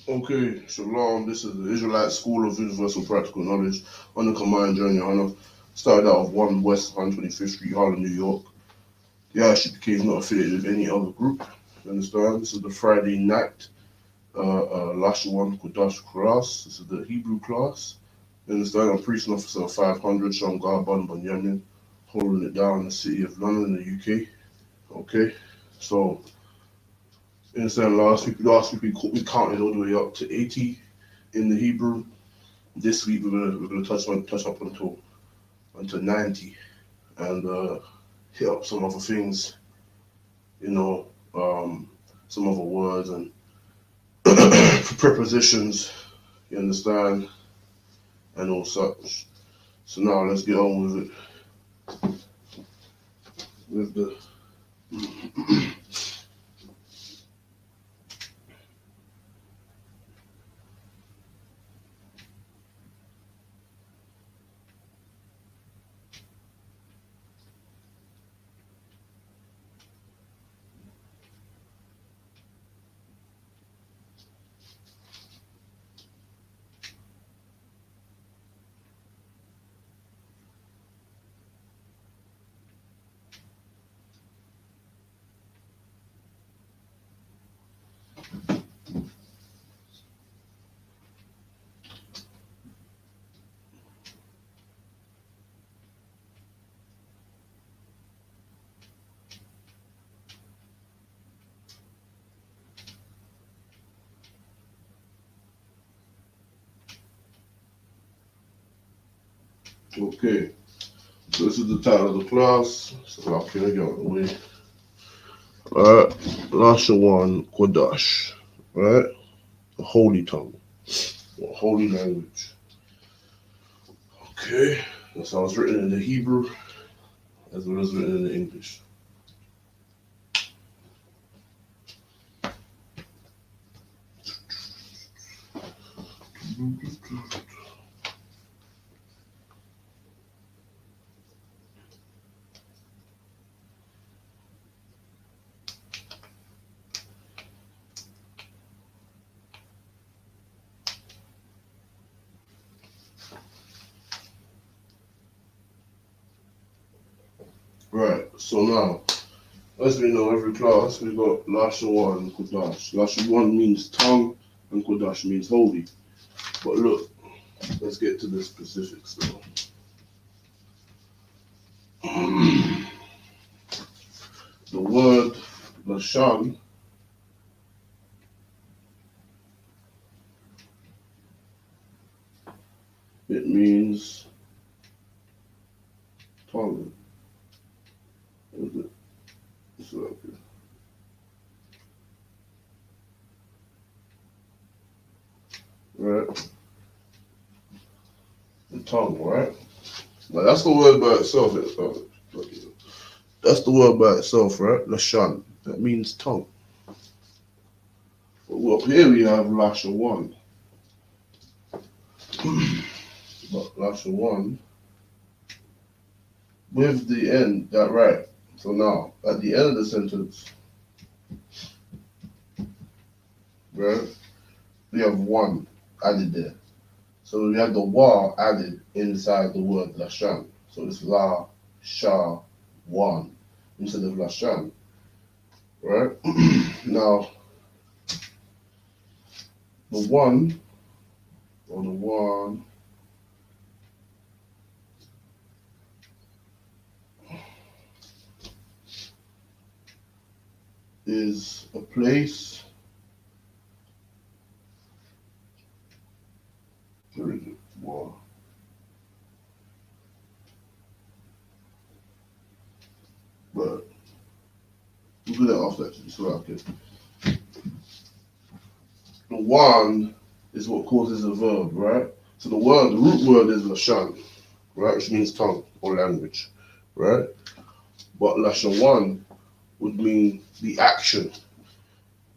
Okay, Shalom. This is the Israelite School of Universal Practical Knowledge on the Combined Journey. I started out of 1 West 125th Street, Harlem, New York. The ISUPK is not affiliated with any other group. You understand? This is the Friday night Lashawan Qadash class. This is the Hebrew class. You understand? I'm priest and officer of 500, Shamgar Ban Bunyamin, holding it down in the city of London, in the UK. Okay, so you understand? Last week we counted all the way up to 80 in the Hebrew. This week we're gonna touch up until 90 and hit up some other things, you know, some other words and prepositions, you understand, and all such. So now let's get on with it. With the okay. So this is the title of the class. So I'll get it out of the way. Alright, Lashawan Qadash. Right? The holy tongue. Or holy language. Okay. That's how it's written in the Hebrew as well as written in the English. Right, so now, as we know, every class we got Lashawan and Qadash. Lashawan means tongue and Qadash means holy. But look, let's get to the specifics now. The word Lashan it means tongue. What is it? It's up here. Right? The tongue, right? Now that's the word by itself. That's the word by itself, right? Lashan. That means tongue. Well, here we have Lashawan. But Lashawan with the end, that right. So now, at the end of the sentence, right, we have one added there. So we have the wa added inside the word Lashan. So it's La, Sha, Wan instead of Lashan, right? Now, the one or the one is a place. Where is it? Wa. But we'll do that after actually. So okay. The one is what causes a verb, right? So the root word is Lashan, right? Which means tongue or language, right? But Lashawan would mean the action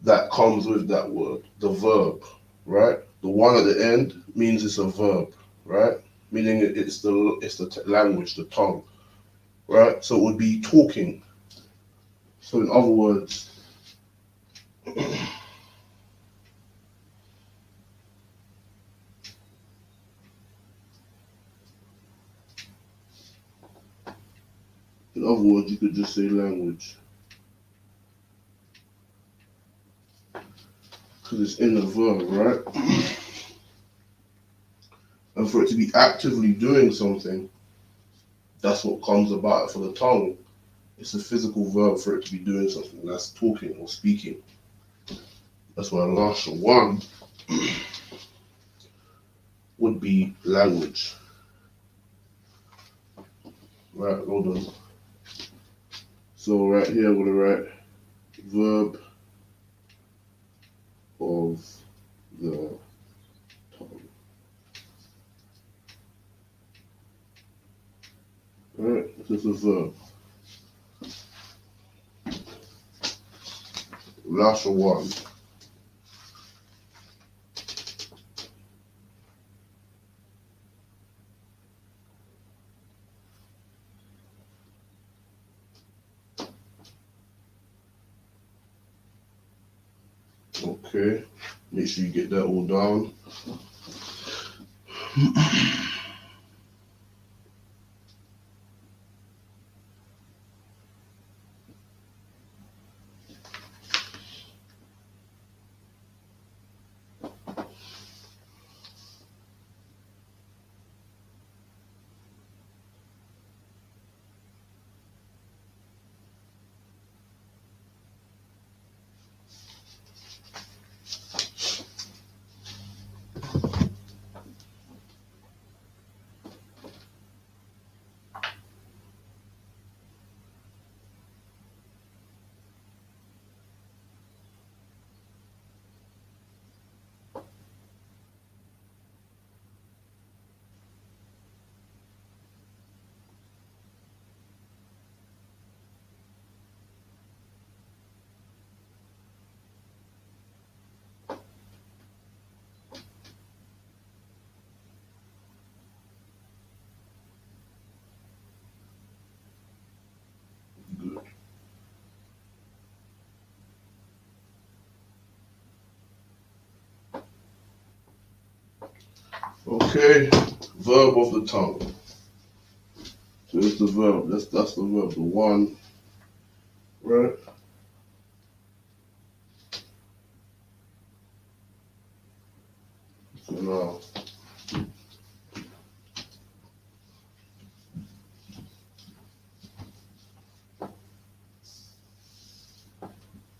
that comes with that word, the verb, right? The one at the end means it's a verb, right? Meaning it's the language, the tongue, right? So it would be talking. So in other words, In other words, you could just say language. Because it's in the verb, right? And for it to be actively doing something, that's what comes about for the tongue. It's a physical verb for it to be doing something. That's talking or speaking. That's why Lashawan would be language. Right, hold on. So right here I'm gonna write verb of the tongue. Alright, this is a verb. Lashawan. Okay, make sure you get that all down. Good. Okay, verb of the tongue. So it's the verb. That's the verb. The one, right? So now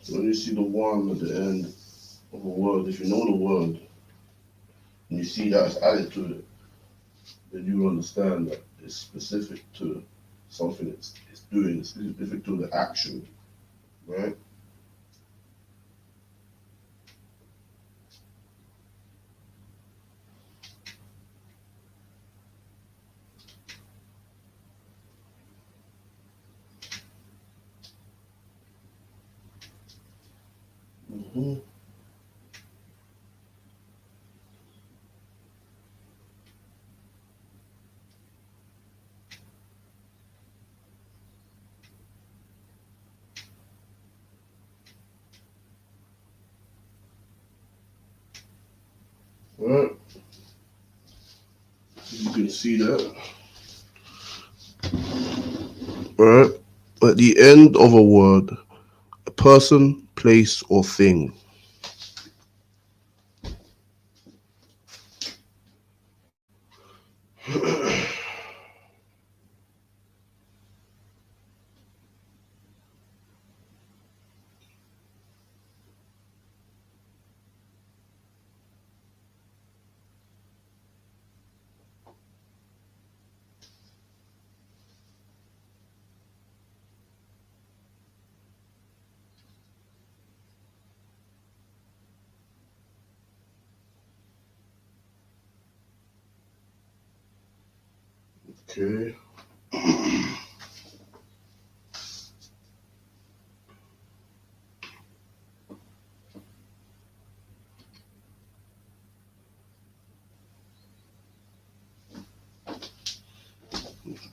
when you see the one at the end of a word, if you know the word and you see that it's added to it, then you understand that it's specific to something it's doing, it's specific to the action, right? Mm-hmm. Right? You can see that. Right? At the end of a word, a person, place, or thing. Okay.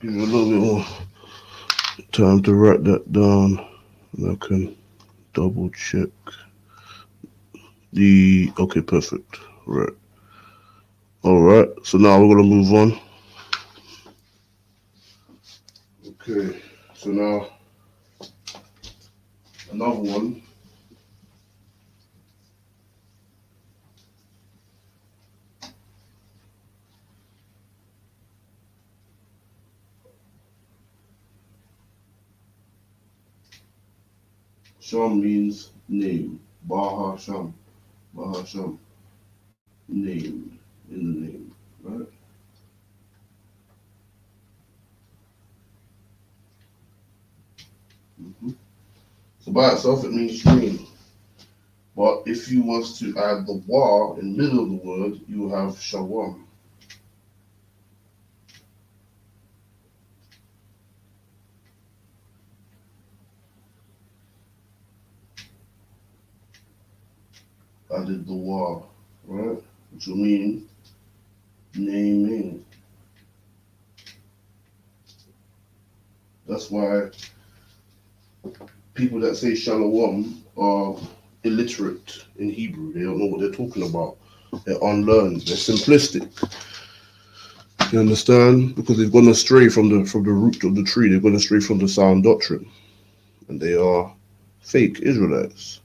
Give you a little bit more time to write that down, and I can double check the. Okay, perfect. Right. All right. So now we're gonna move on. Okay. So now another one. Sham means name. Baha Sham. Baha Sham. Name. In the name. Right? So by itself it means dream. But if you was to add the wa in the middle of the word, you have shawam. Added the wa, right? Which will mean naming. That's why people that say shalom are illiterate in Hebrew. They don't know what they're talking about. They're unlearned. They're simplistic. You understand? Because they've gone astray from the root of the tree. They've gone astray from the sound doctrine, and they are fake Israelites.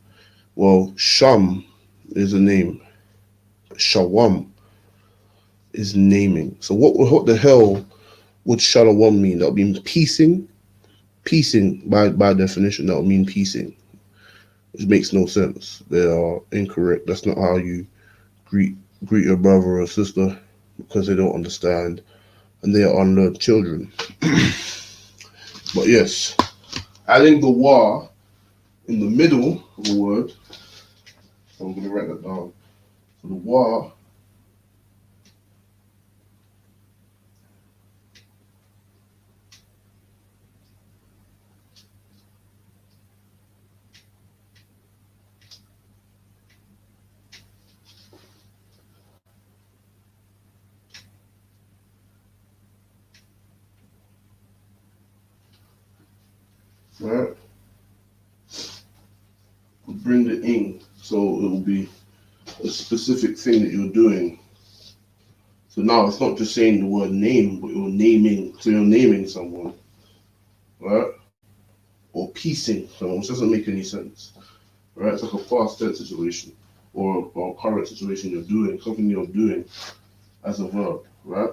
Well, Sham is a name. Shawam is naming. So what the hell would Shalom mean? That would mean piecing. Piecing by definition, that would mean piecing. It makes no sense. They are incorrect. That's not how you greet your brother or sister, because they don't understand and they are unlearned children. But yes, adding the wa in the middle of a word, so I'm going to write that down. So the wa, right, would bring the ing. So it will be a specific thing that you're doing. So now it's not just saying the word name, but you're naming. So you're naming someone, right? Or piecing someone, which doesn't make any sense, right? It's like a past tense situation or a current situation you're doing, something you're doing as a verb, right?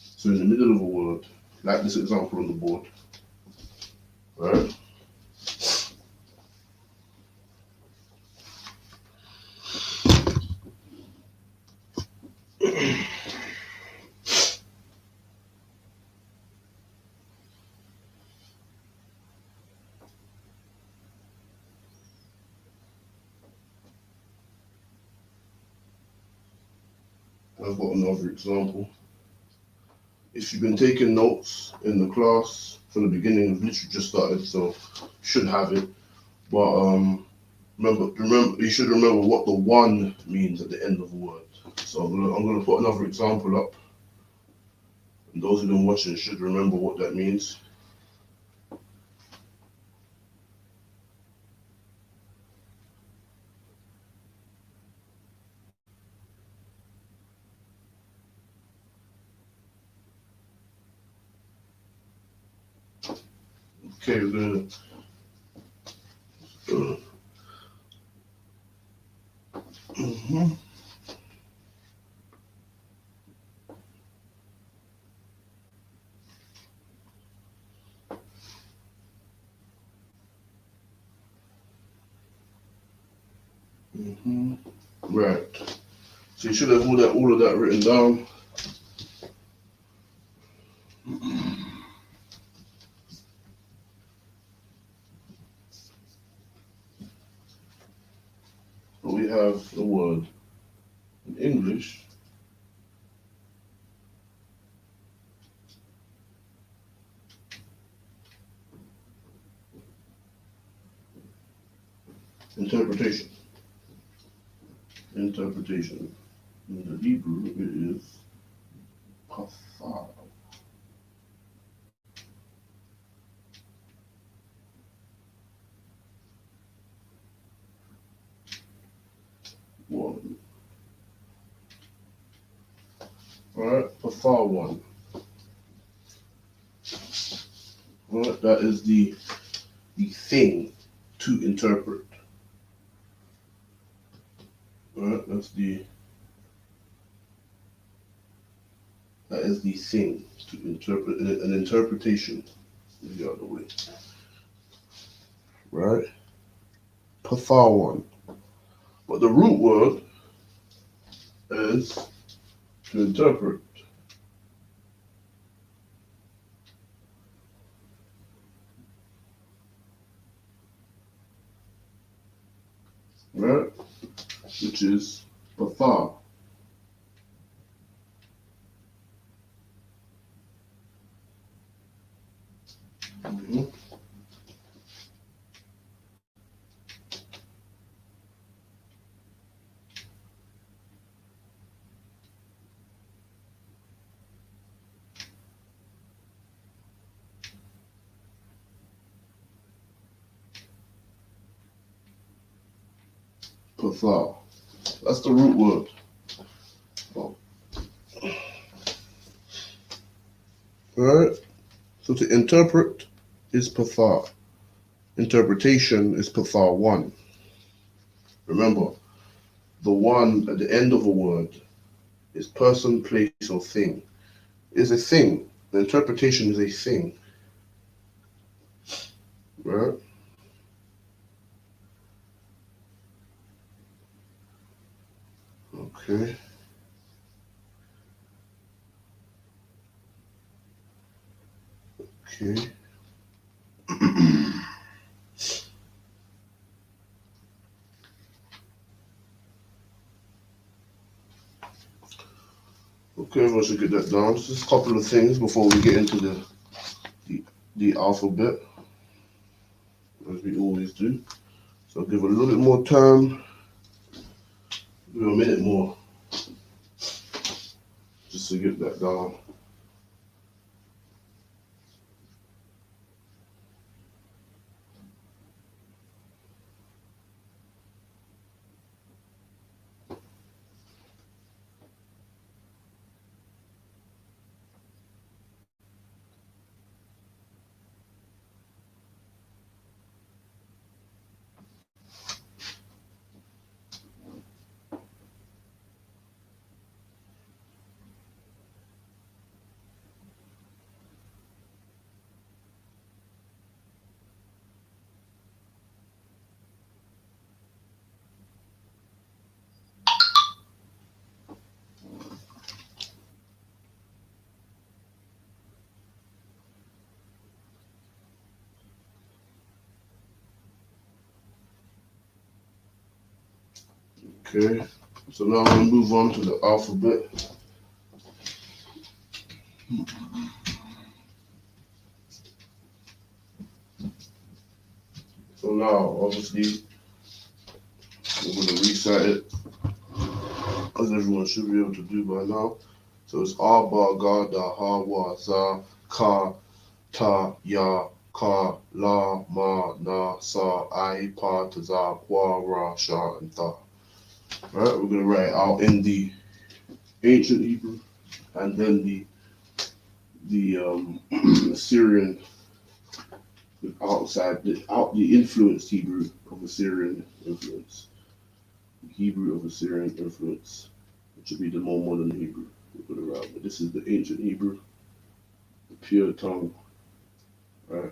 So in the middle of a word, like this example on the board, right? I've got another example. If you've been taking notes in the class from the beginning, we've literally just started, so you should have it. But remember, you should remember what the one means at the end of a word. So I'm gonna put another example up, and those who've been watching should remember what that means. Okay, we're gonna. Mhm. Right. So you should have all of that written down. But we have the word in English. Interpretation. Interpretation. In the Hebrew, it is pasar. One. Alright, pasar one. Right? That is the thing to interpret. Right? That is the thing to interpret. An interpretation. The other way. Right? Pathawan. But the root word is to interpret. Right? Which is patha. Mm-hmm. Patha. That's the root word. Oh. Right? So to interpret is patha. Interpretation is patha one. Remember, the one at the end of a word is person, place, or thing. Is a thing. The interpretation is a thing. Right? Okay. Okay. Okay, once you get that down, just a couple of things before we get into the alphabet, as we always do. So I'll give it a little bit more time, give it a minute more, just to get that down. Okay, so now I'm going to move on to the alphabet. So now, obviously, we're going to recite it, as everyone should be able to do by now. So it's A, Ba, Ga, Da, Ha, Wa, Za, Ka, Ta, Ya, Ka, La, Ma, Na, Sa, I, Pa, Ta, Za, Kwa, Ra, Sha, and Ta. Right, we're going to write it out in the ancient Hebrew and then the Assyrian outside the influenced Hebrew of Assyrian influence. Hebrew of Assyrian influence, which would be the more modern Hebrew. We're going to write, but this is the ancient Hebrew, the pure tongue. Right.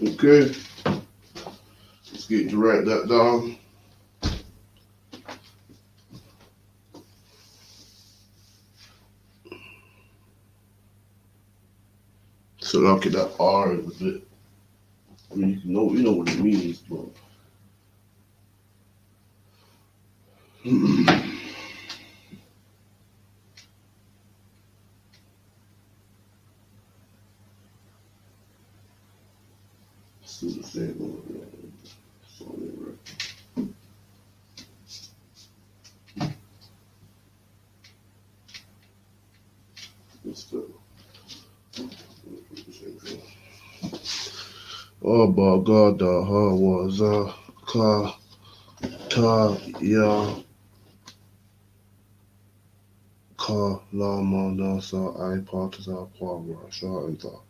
Okay, let's get to write that down. So look at that R is a bit. I mean, you know what it means, but. Still the same one. Oh my God, was ya ka lama nasa I partiza power shot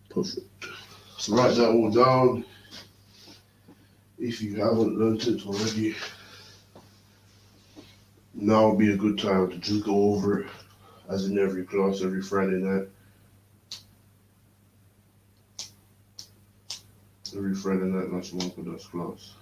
perfect. So write that all down if you haven't learnt it already. Now would be a good time to just go over it, as in every class, every Friday night. Every Friday night, Lashawan Qadash class.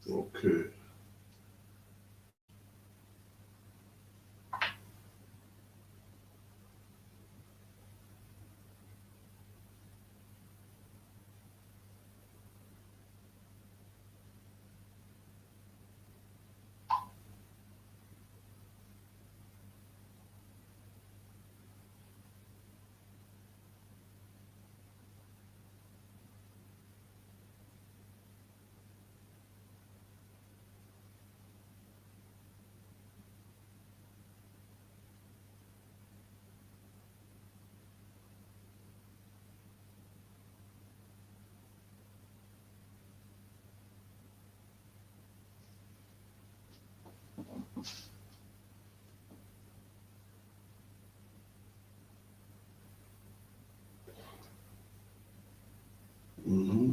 Okay. Mm-hmm.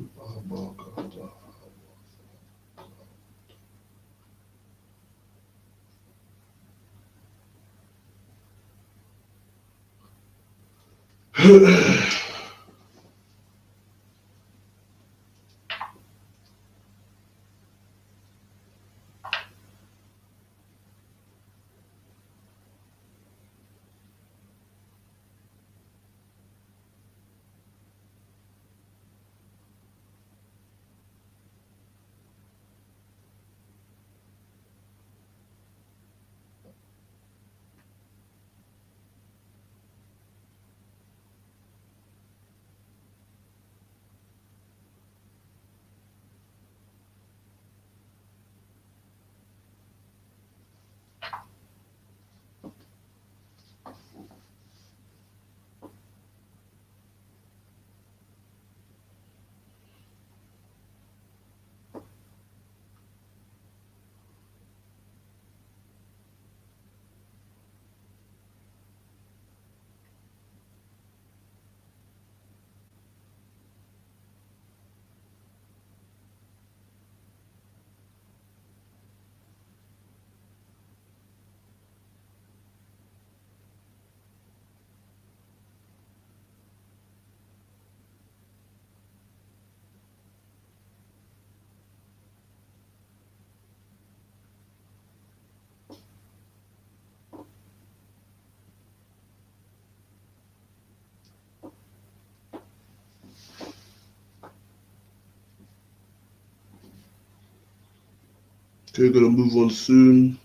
Okay, gonna move on soon.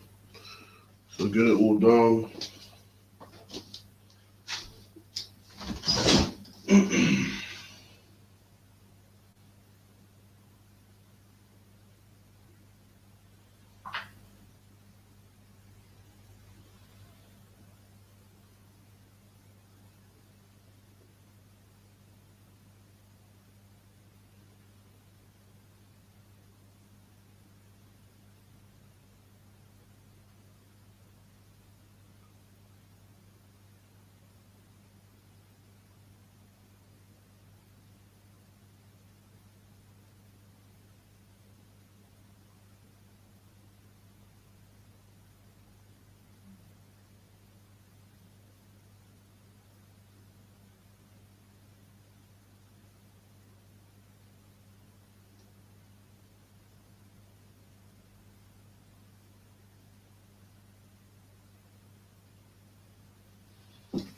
So get it all down.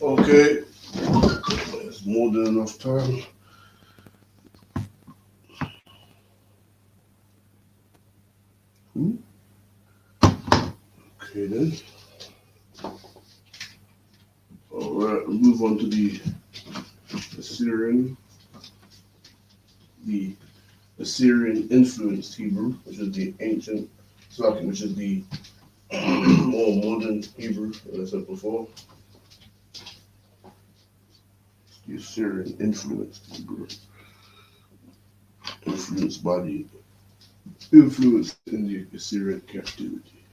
Okay, there's more than enough time. Hmm? Okay then. Alright, we'll move on to the Assyrian, the Assyrian influenced Hebrew, which is the ancient Slavic, which is the more modern Hebrew, as I said before. The Assyrian influenced Hebrew, influenced by the influence in the Assyrian captivity.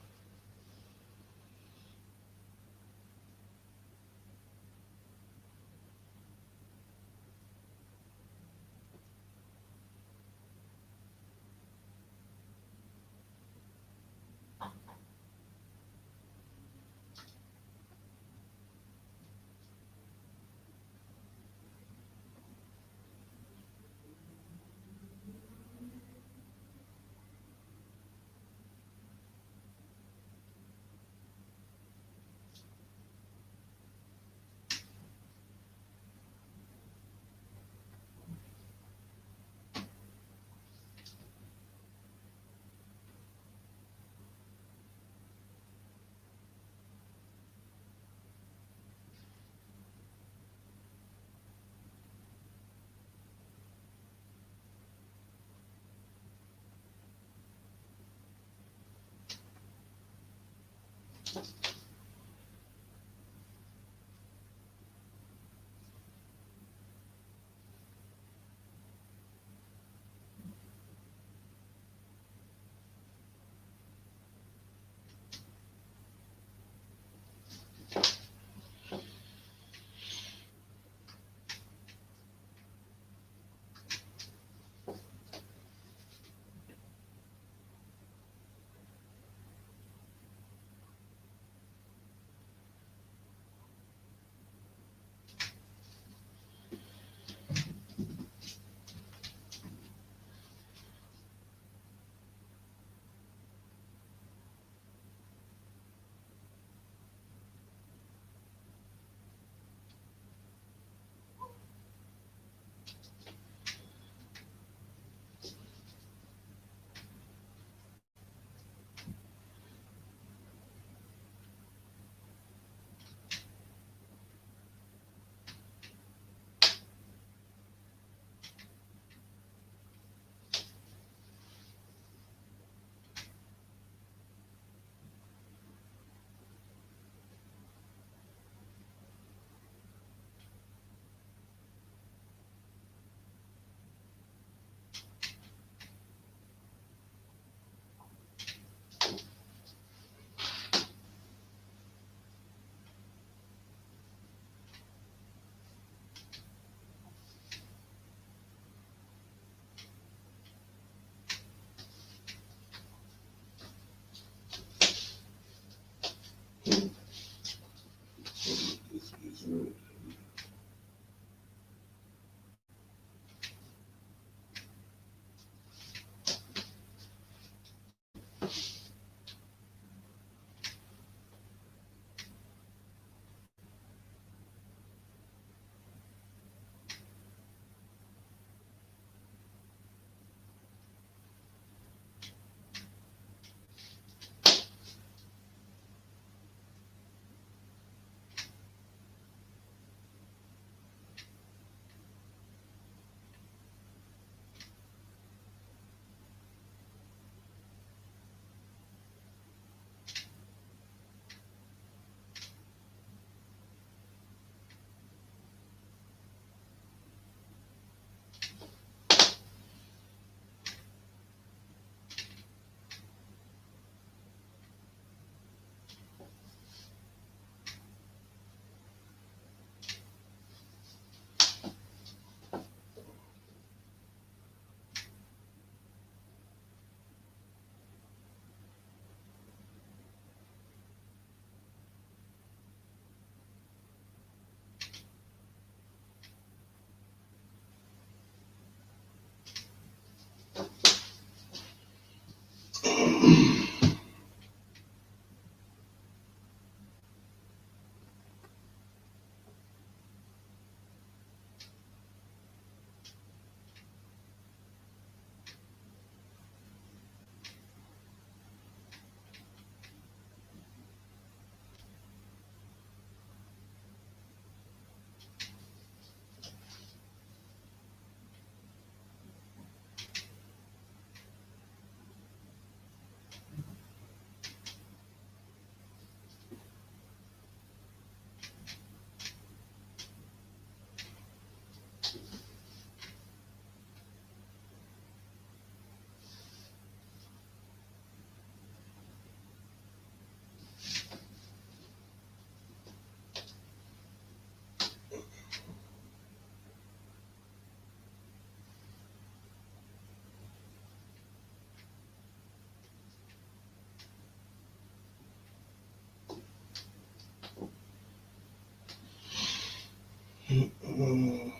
Okay,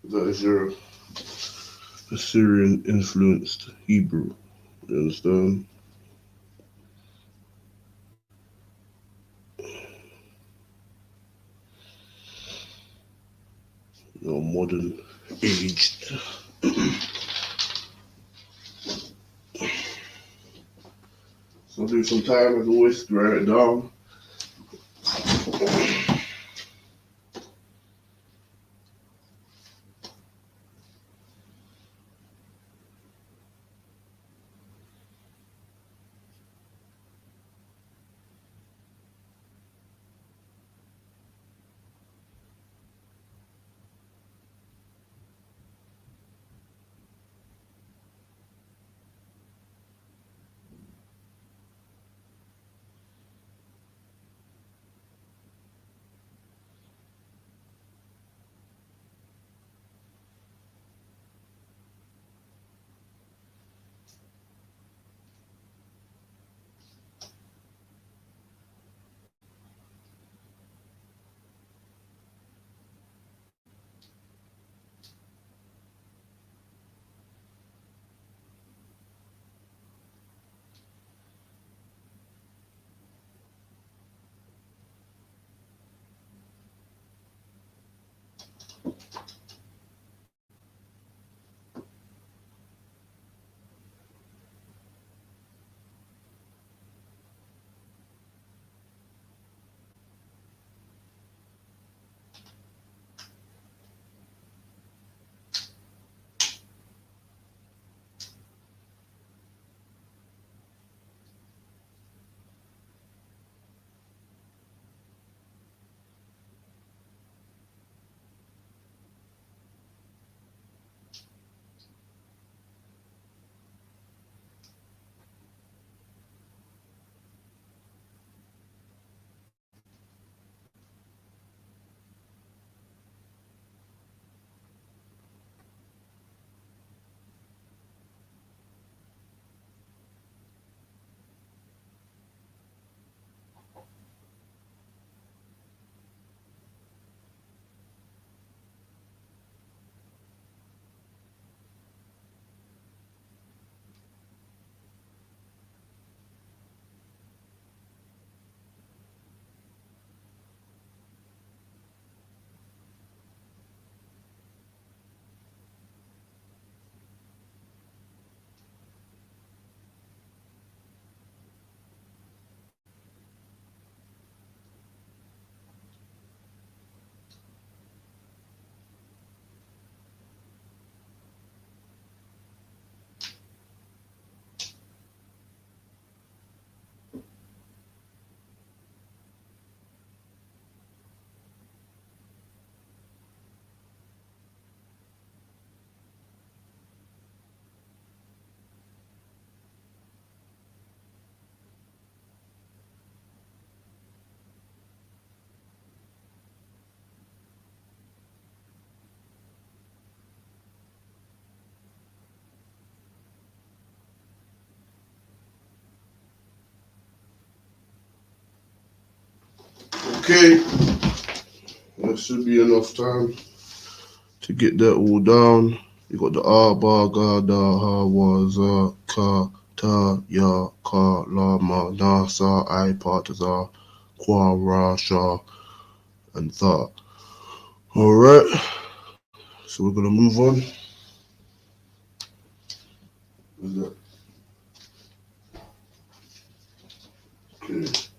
that is your Assyrian influenced Hebrew. You understand? Your modern age. So do some time as always to write it down. Okay, that should be enough time to get that all down. You got the Aba, Gada, Hawa, Ka, Ta, Ya, Ka, Lama, Nasa, I, Partiza, Kwa, Ra, Sha, and Tha. Alright, so we're gonna move on. Is that okay?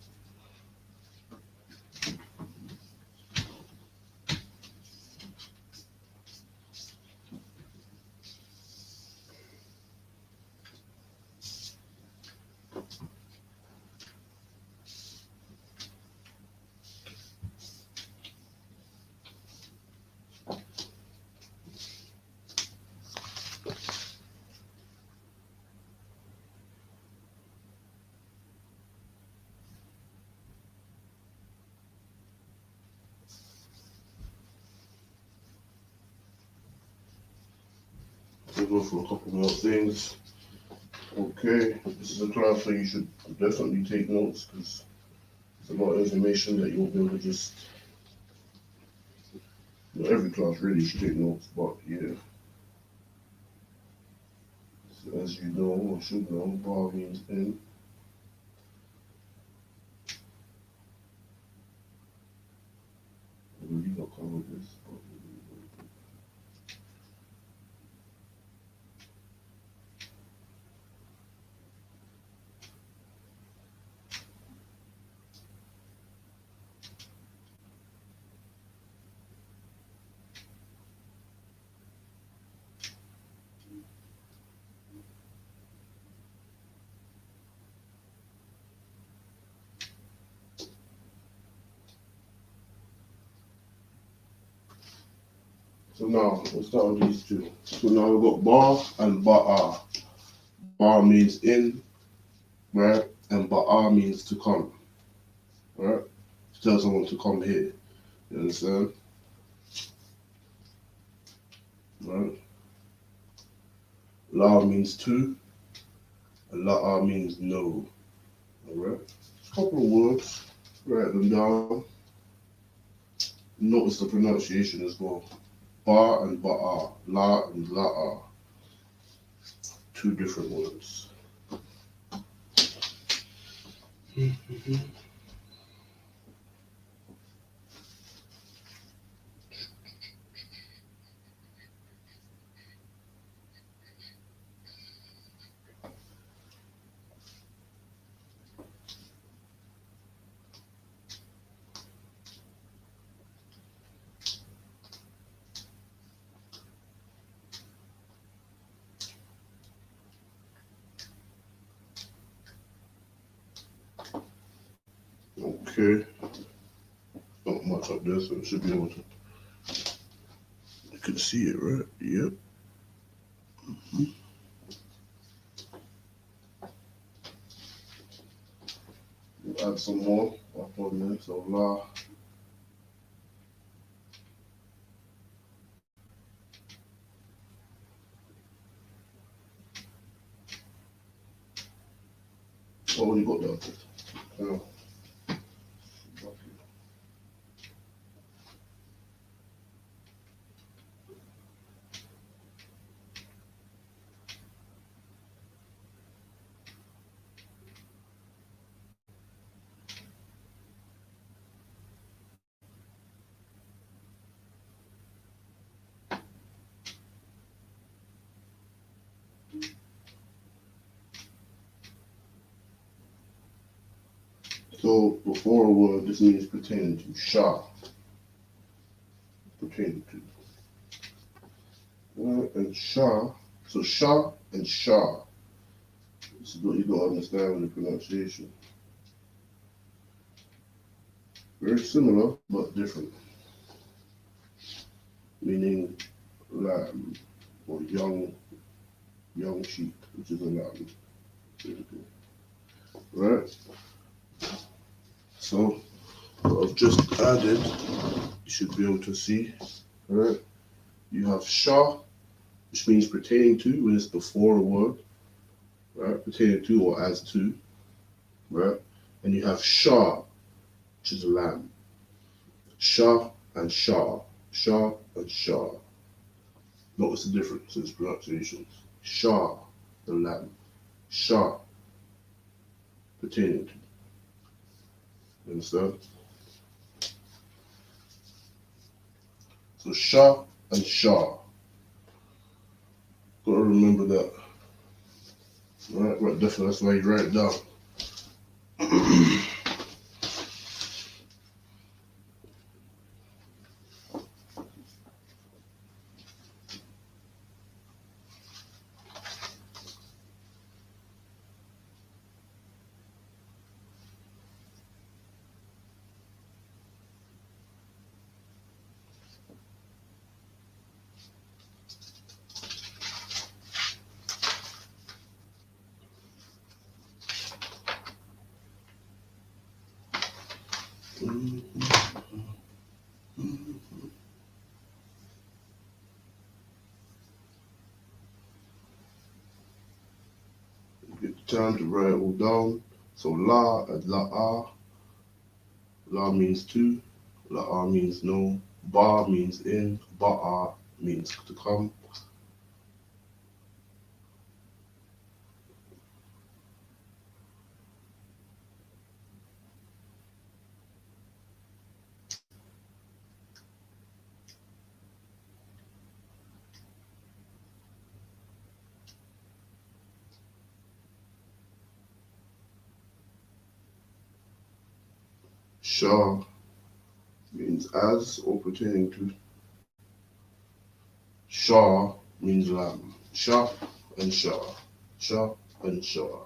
We'll go for a couple more things. Okay, this is a class where you should definitely take notes because there's a lot of information that you won't be able to just. Every class really should take notes, but yeah. So as you know, or should know, bar means in. I really not cover this, but so now we'll start with these two. So now we've got bar and ba'a. Bar means in, right? And ba'a means to come, right? To tell someone to come here. You understand? Right? La means to, and la'a means no. Alright? A couple of words, write them down. Notice the pronunciation as well. Ba and ba'a, la and la'a. Two different words. Okay. Not much up there, so it should be able to. You can see it, right? Yep. We'll add some more up on there. So la. Oh, you got that. Yeah. So before a word, this means pertaining to sha. Pertaining to. And sha. So sha and sha. This is what you gotta understand with the pronunciation. Very similar, but different. Meaning lamb or young sheep, which is a lamb. Right? So what I've just added, you should be able to see. Right? You have sha, which means pertaining to when it's before a word, right? Pertaining to or as to, right? And you have sha, which is a lamb. Sha and sha, sha and sha. Notice the difference in its pronunciations. Sha, the lamb. Sha, pertaining to. You understand? So sha and sha. Gotta remember that. Right, definitely. That's why you write it down. Get the time to write it all down. So la and la ah. La means two. La ah means no. Ba means in. Ba ah means to come. Sha means as or pertaining to. Shah means lamb. Shah and Shah. Shah and Shah.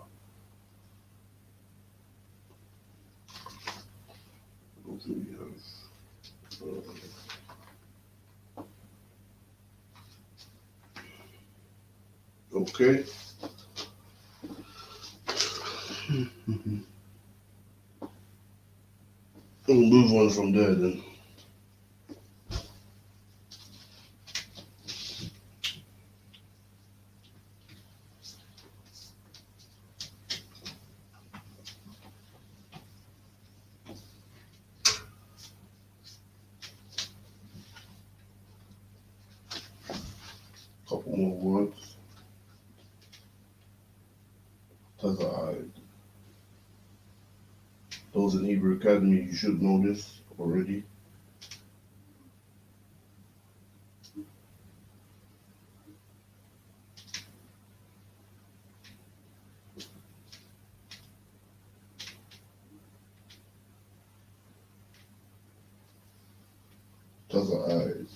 What do we have? Okay. We'll move on from there then. Couple more words. Taza'id. Those in Hebrew Academy, you should know this already. Taza'id.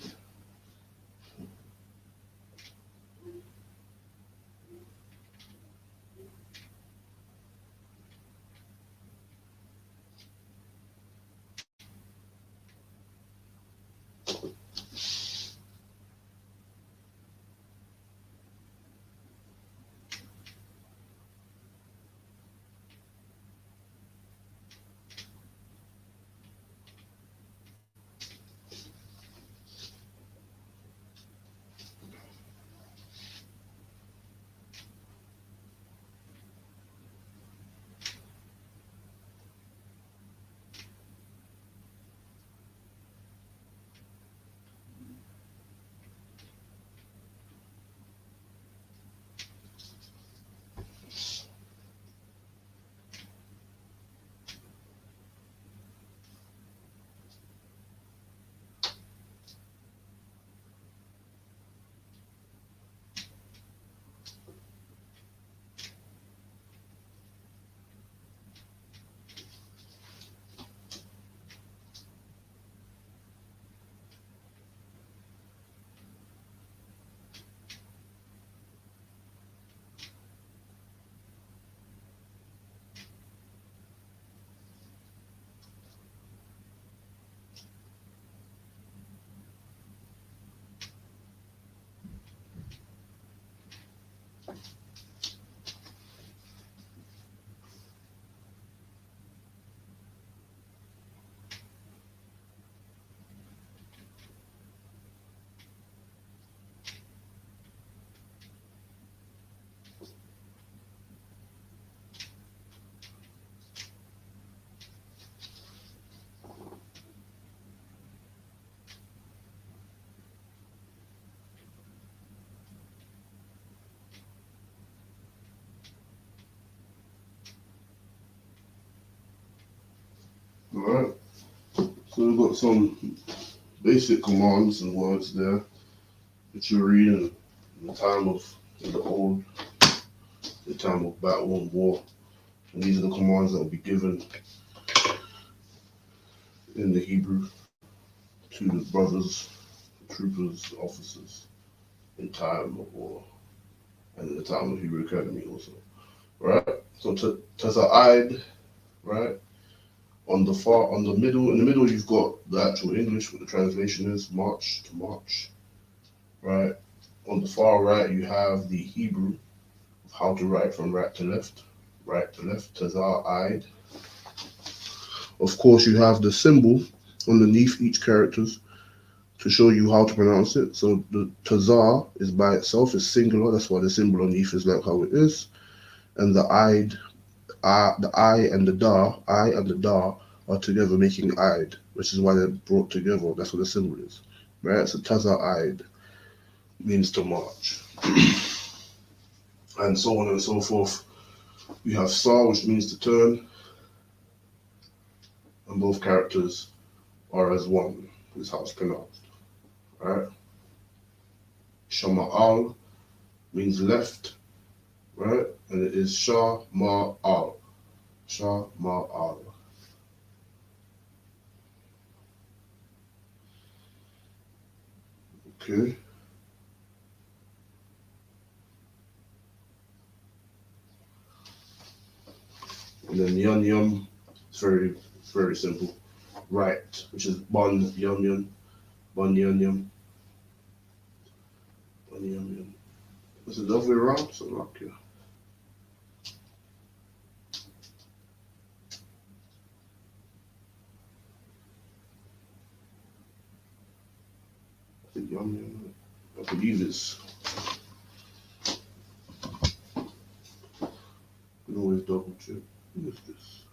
Alright. So we've got some basic commands and words there that you read in the time of the old the time of battle and war. And these are the commands that will be given in the Hebrew to the brothers, troopers, officers in time of war and at the time of Hebrew Academy also. Right? So Taza'id, right? In the middle you've got the actual English, what the translation is, march to march, right? On the far right you have the Hebrew of how to write from right to left, Taza'id. Of course you have the symbol underneath each characters to show you how to pronounce it. So the Tazar is by itself, is singular, that's why the symbol underneath is like how it is. And the Id, the I and the Da are together making Id, which is why they're brought together. That's what the symbol is, right? So Tazar Id means to march, and so on and so forth. We have Sa, which means to turn, and both characters are as one. Is how it's pronounced, right? Shama'al means left, right? And it is Shah-ma-al. Shah-ma-al. Okay. And then Yum Yum, it's very, very simple. Right, which is Bon Yum Yum. Bon Yum Yum. Bon Yum Yum. Is it the other way around? So like, yeah. I think Yum Yum. I believe it's. We can always double check. Who is this?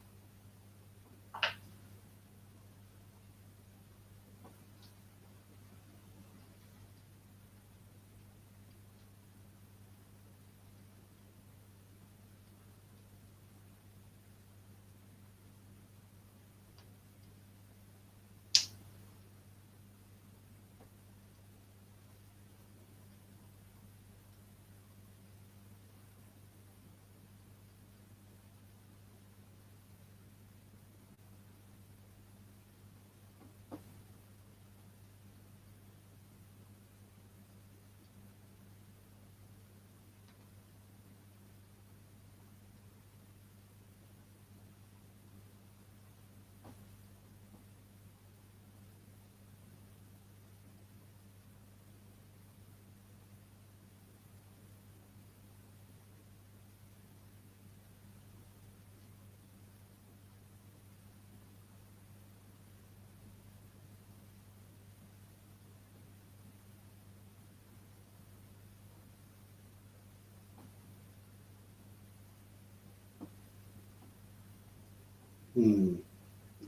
Hmm,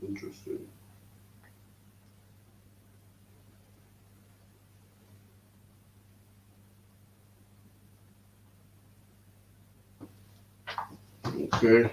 interesting. Okay.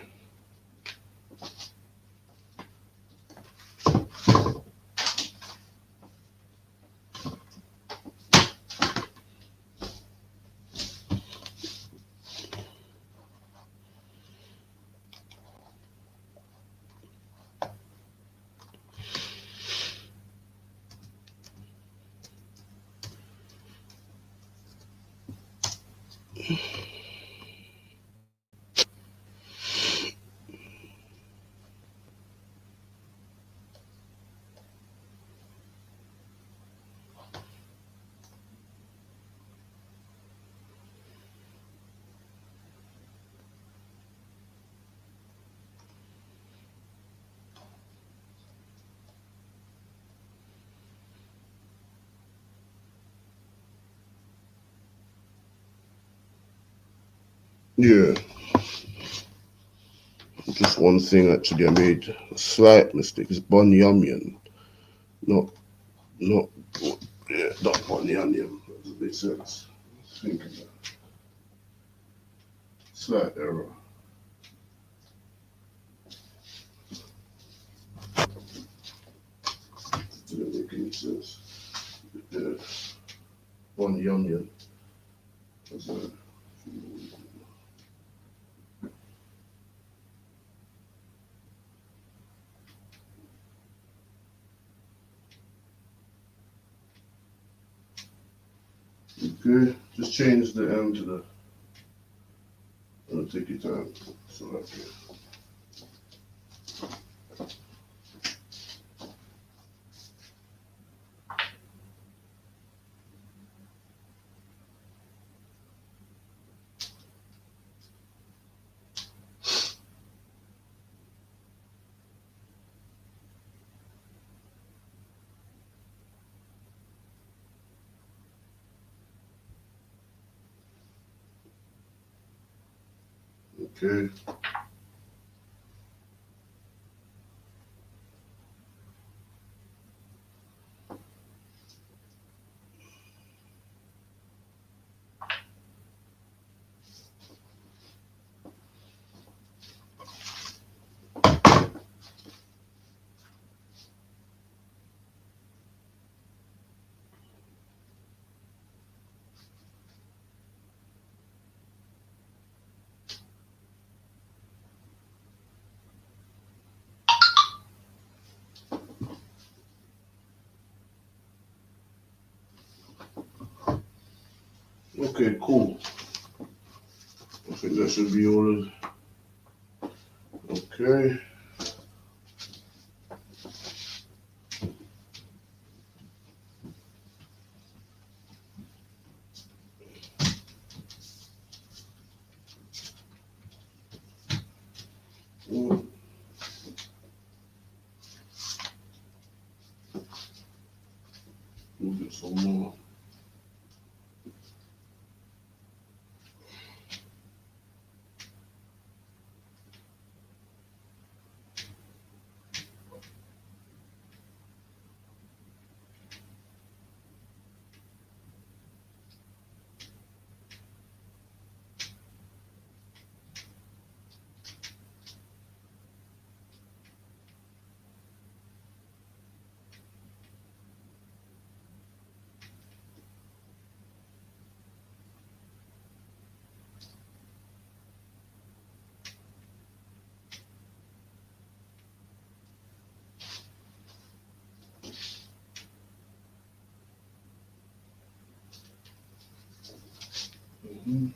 Yeah. Just one thing actually, I made a slight mistake. It's Bon Yum Yum, not not. Yeah, not Bon Yum Yum. That doesn't make sense. Thinking that. Slight error. Didn't make any sense. Yeah. Bon Yum Yum. That's a, Okay, just change the M to the. Take your time. Select it. Okay. Okay, cool. I think that should be all. Okay. Mm, we'll get some more. Mhm.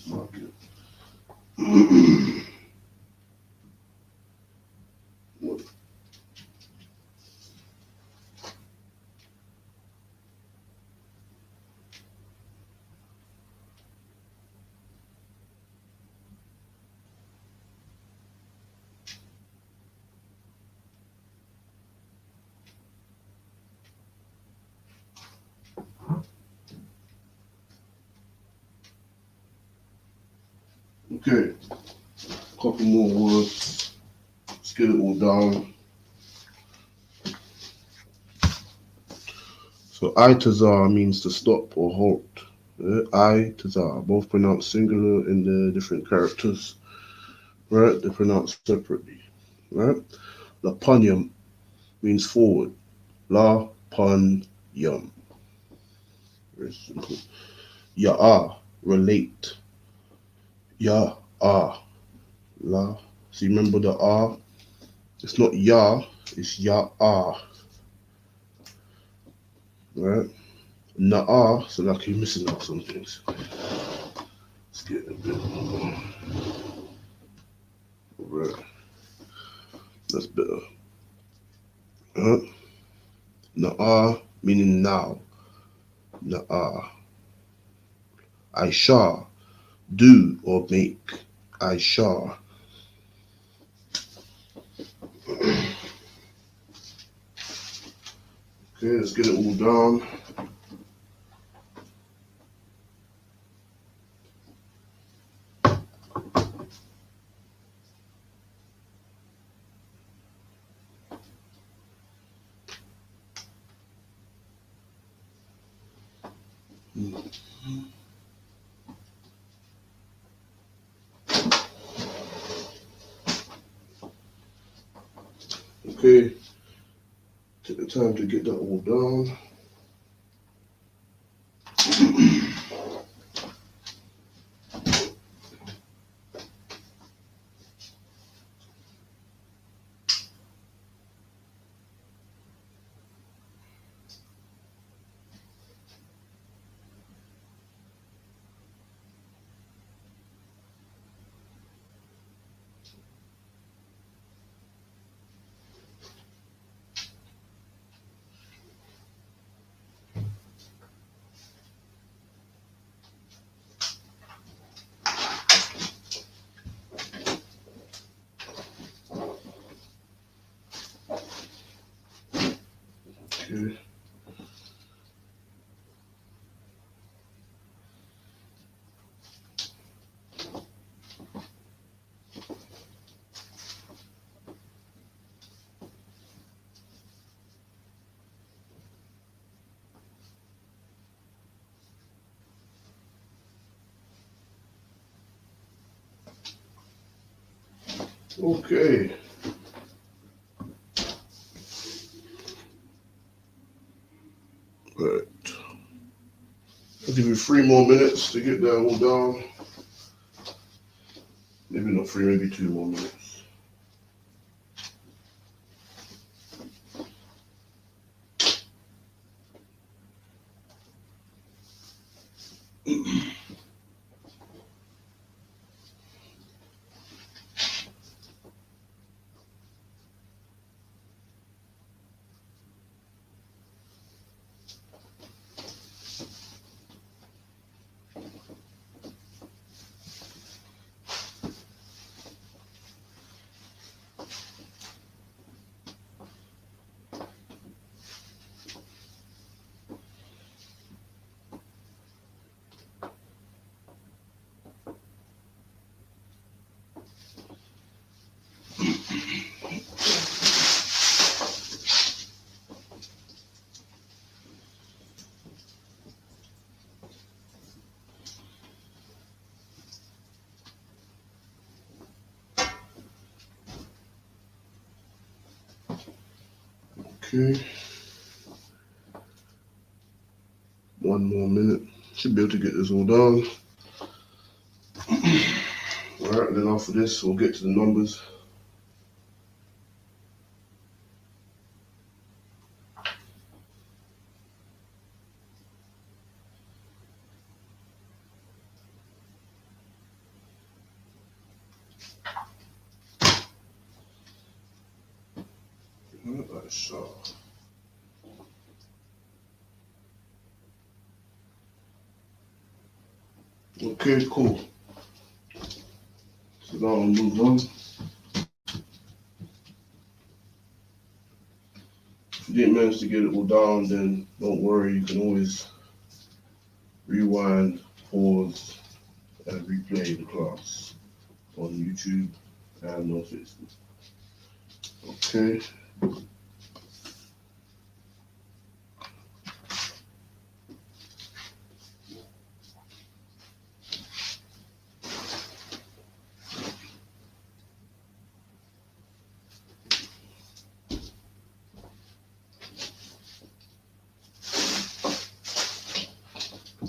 Market. Okay, couple more words. Let's get it all down. So itazar means to stop or halt. Itazar, both pronounced singular in the different characters, right? They're pronounced separately, right? Lapanyam means forward. La pun yum. Very simple. Ya'a, relate. Ya'a, la. So you remember the ah? It's not ya, it's ya'a, right? Na'a, so like you're missing out some things. Let's get a bit more. Right, that's better. Na'a, meaning now. Na'a. Aisha, do or make. Aisha. Okay, let's get it all down. Okay, take the time to get that all down. Okay. Okay. Right. I'll give you 3 more minutes to get that all down. Maybe not 3, maybe 2 more minutes. Okay. 1 more minute. Should be able to get this all done. Alright, and then after this, we'll get to the numbers. So, okay, cool. So now we'll move on. If you didn't manage to get it all down, then don't worry. You can always rewind, pause, and replay the class on YouTube and on Facebook. Okay.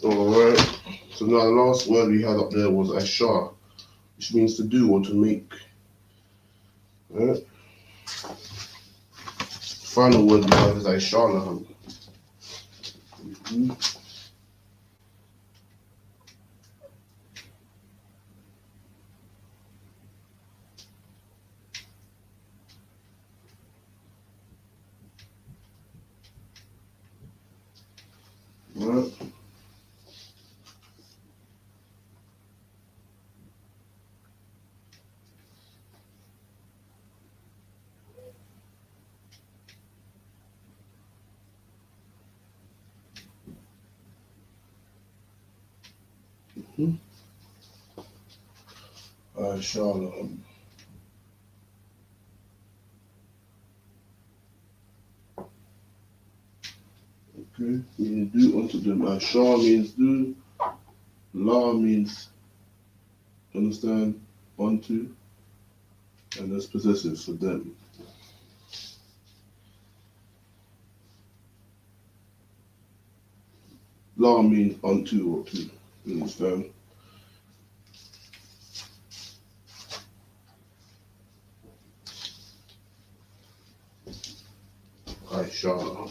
Alright. So now the last word we had up there was ashar, which means to do or to make. Right? Final word we have is ashar. Right? Ashar. Okay, meaning do unto them. Ashar means do, la means understand, unto, and that's possessive for them. La means unto or to. You understand? Ashar.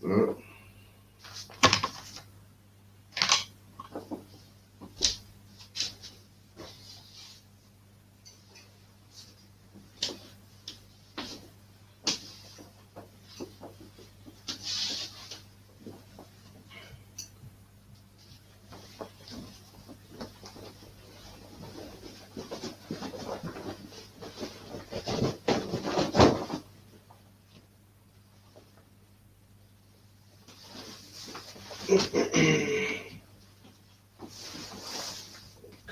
Right?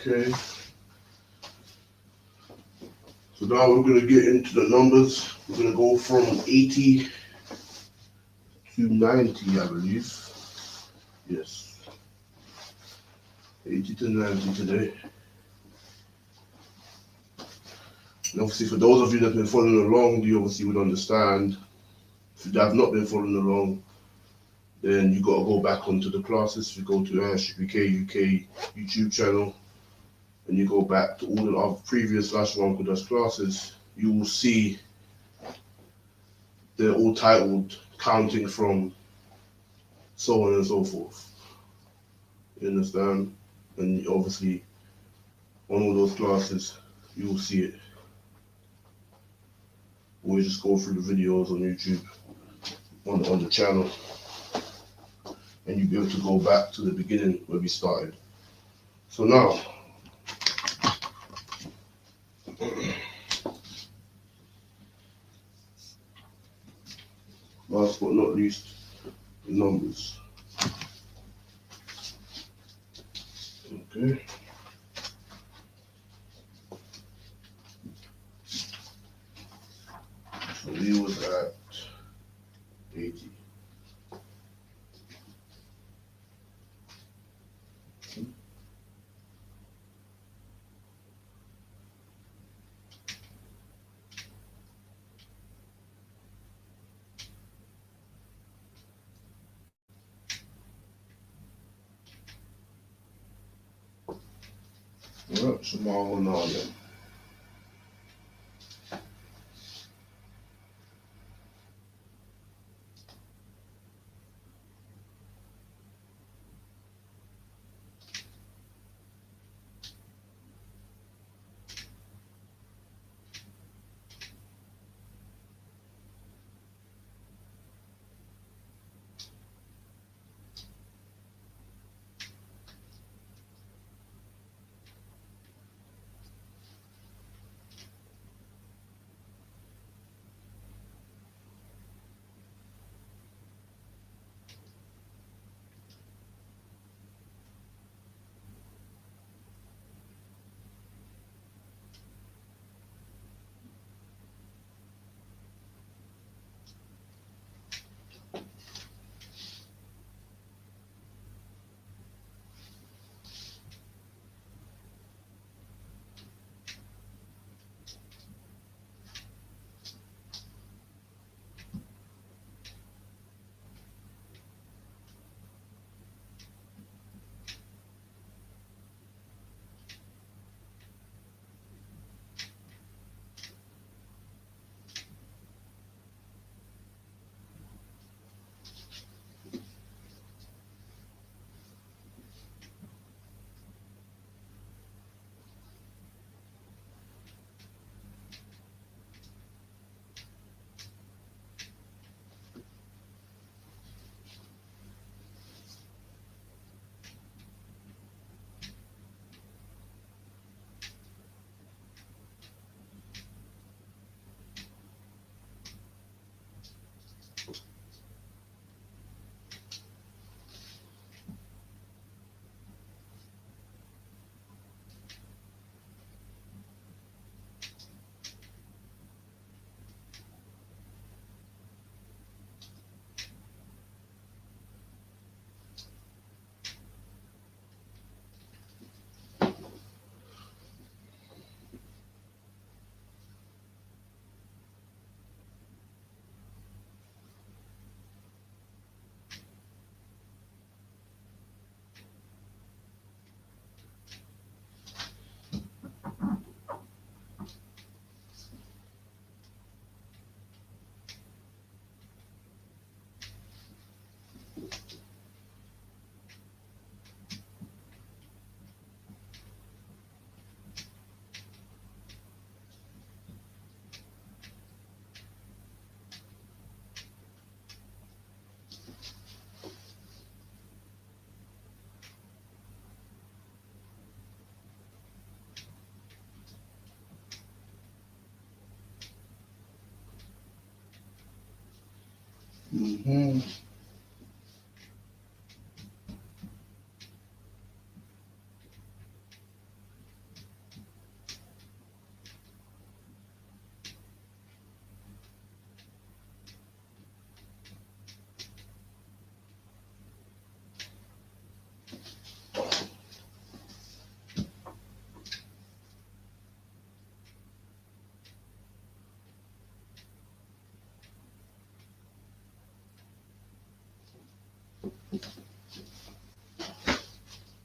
Okay. So now we're going to get into the numbers. We're going to go from 80 to 90, I believe. Yes. 80 to 90 today. And obviously, for those of you that have been following along, you obviously would understand. If you have not been following along, then you got to go back onto the classes. If you go to ISUPK UK YouTube channel, and you go back to all of our previous Lashawan Qadash classes, you will see they're all titled counting from so on and so forth. You understand? And obviously, on all those classes, you will see it. Or just go through the videos on YouTube, on the channel, and you'll be able to go back to the beginning where we started. So now, last but not least, the numbers. Okay. So we was at 80. Alright, tomorrow now then.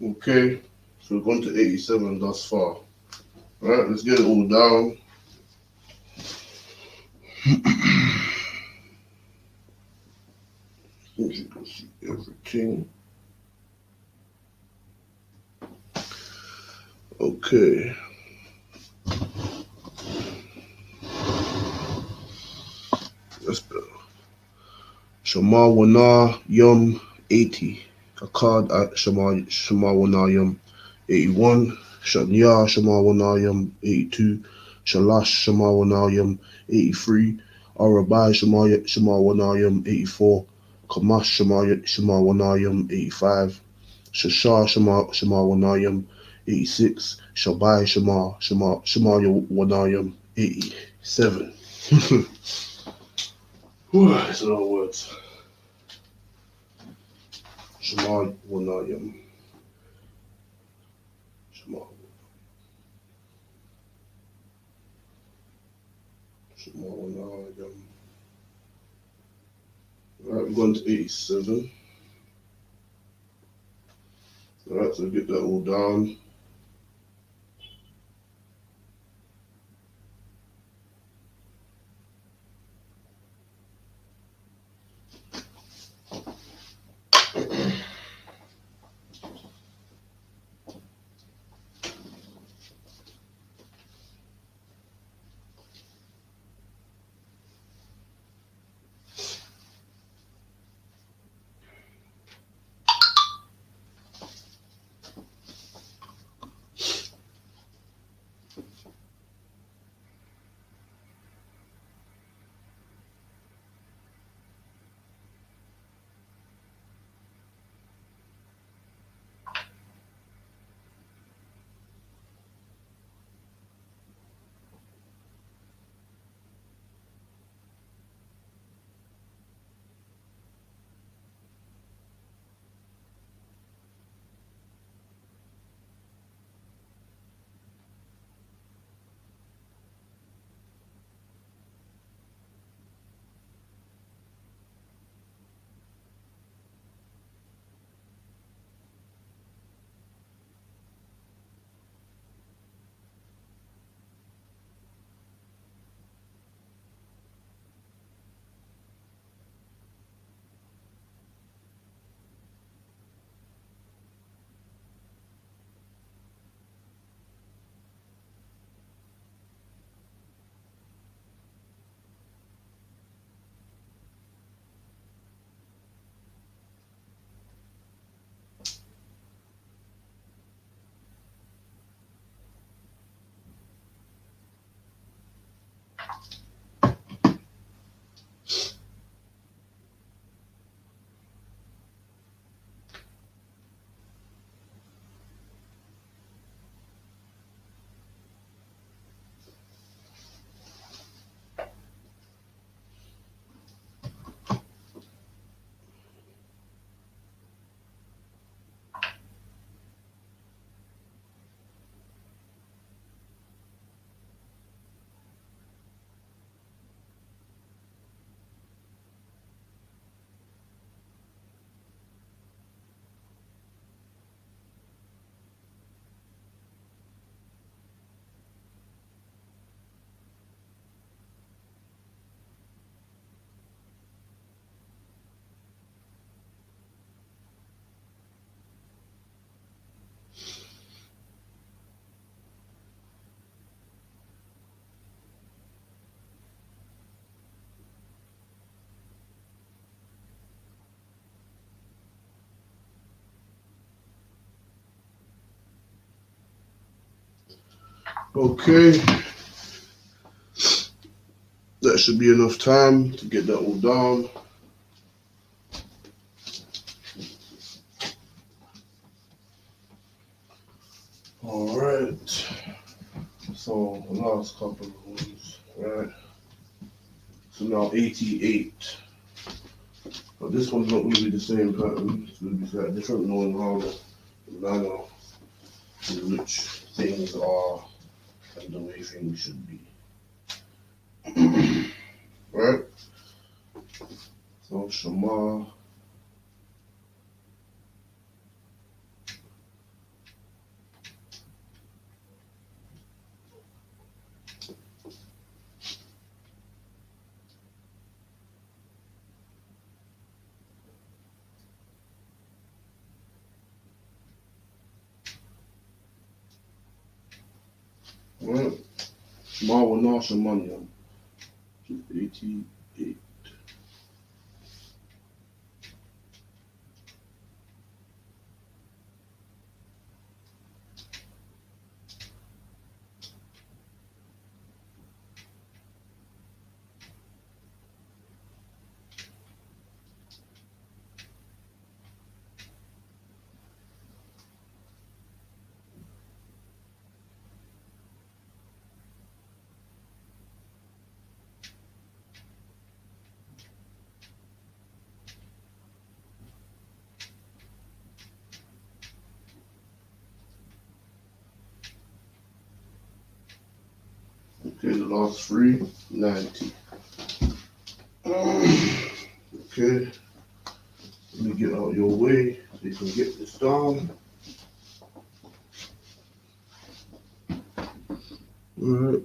Okay, so we've gone to 87 thus far. Alright, let's get it all down. You can see everything. Okay. That's better. Shema Wana Yum 80. Akkad at Shema Wana Yum 81. Shanya Shema Wana Yum 82. Shalash Shema Wana Yum 83. Arabai Shema Wana Yum 84. Kamash Shema Wana Yum 85. Shashar Shema Wanayam 86. Shabai Shema Wanayam 87. That's a lot of words. Shema Wanayam. Shema Wanayam. Alright, we're going to 87. Alright, so get that all down. Okay, that should be enough time to get that all down. So the last couple of ones, right? So now 88. But this one's not going to be the same pattern. It's going to be slightly different, knowing how the manner in which things are and the way things should be. Right? So Shema. Right? Shema Wana Shemanya. 88. Okay, the last three, 90. Okay, let me get out your way so you can get this down. Alright,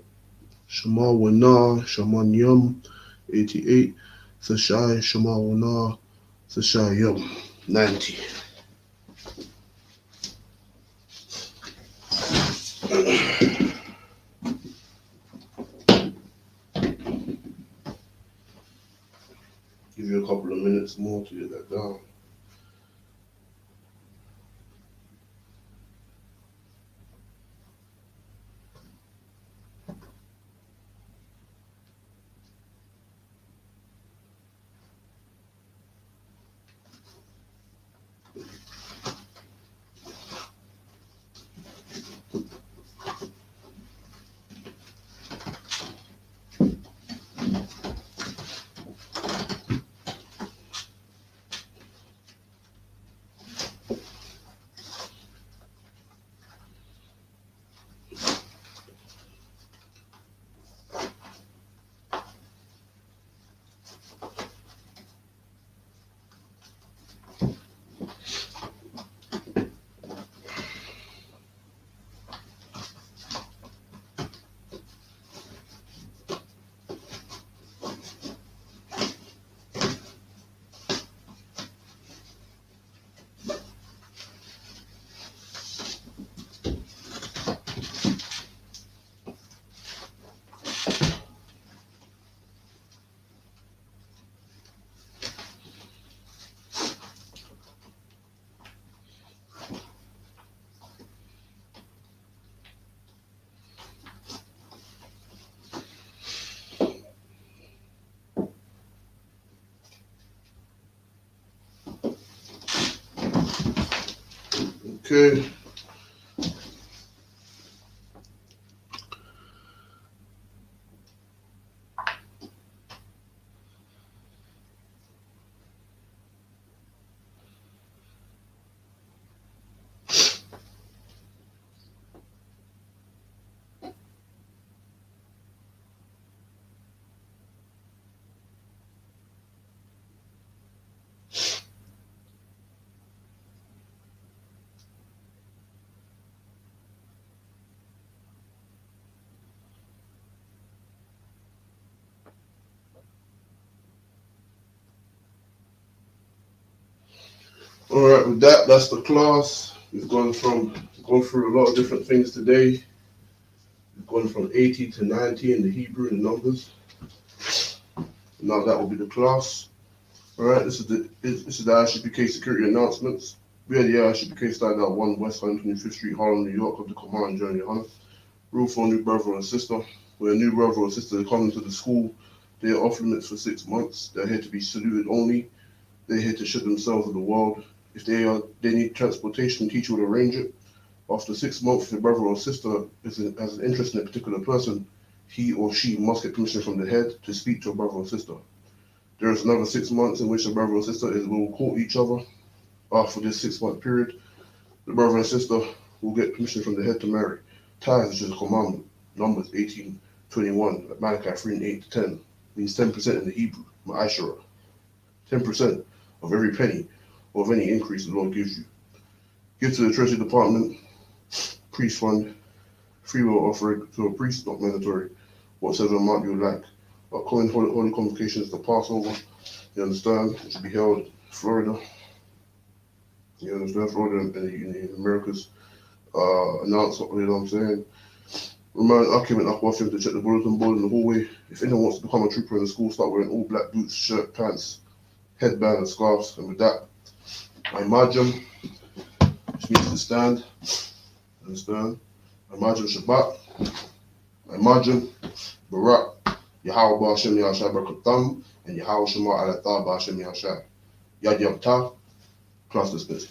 Shema Wana, Shaman Yum, 88. Sashai, Shema Wana, Sashai Yum, 90. Give you a couple of minutes more to get that down. Okay. All right, with that, that's the class. We've gone through a lot of different things today. We've gone from 80 to 90 in the Hebrew and the numbers. Now that will be the class. All right, this is the ISUPK security announcements. We had the ISUPK starting at 1 West 125th Street, Harlem, New York, of the Command Journey Hunter. Rule for a new brother and sister. When a new brother or sister comes to the school, they are off limits for 6 months. They're here to be saluted only. They're here to show themselves to the world. If they need transportation, the teacher will arrange it. After 6 months, if your brother or sister has an interest in a particular person, he or she must get permission from the head to speak to a brother or sister. There is another 6 months in which the brother or sister will court each other. After this 6 month period, the brother and sister will get permission from the head to marry. Tithes, which is a commandment, Numbers 18:21, Malachi 3:8-10, means 10% in the Hebrew, ma'ashara. 10% of every penny or of any increase the Lord gives you. Give to the Treasury Department, priest fund, free will offering to a priest, not mandatory, whatever amount you like. But calling holy convocations, the Passover, you understand, it should be held in Florida. You understand, Florida in the Americas. Announce, you know what I'm saying? Remind Akim and Akwafim to check the bulletin board in the hallway. If anyone wants to become a trooper in the school, start wearing all black boots, shirt, pants, headband, and scarves. And with that, I marjam, which means to stand. Understand? I marjam Shabbat. I marjam Barak. Yahweh Ba'Shem Yahshai Barakatam. And Yahweh Shema Alatah Ba'Shem Yahshai. Yad Yam Ta. Class dismissed.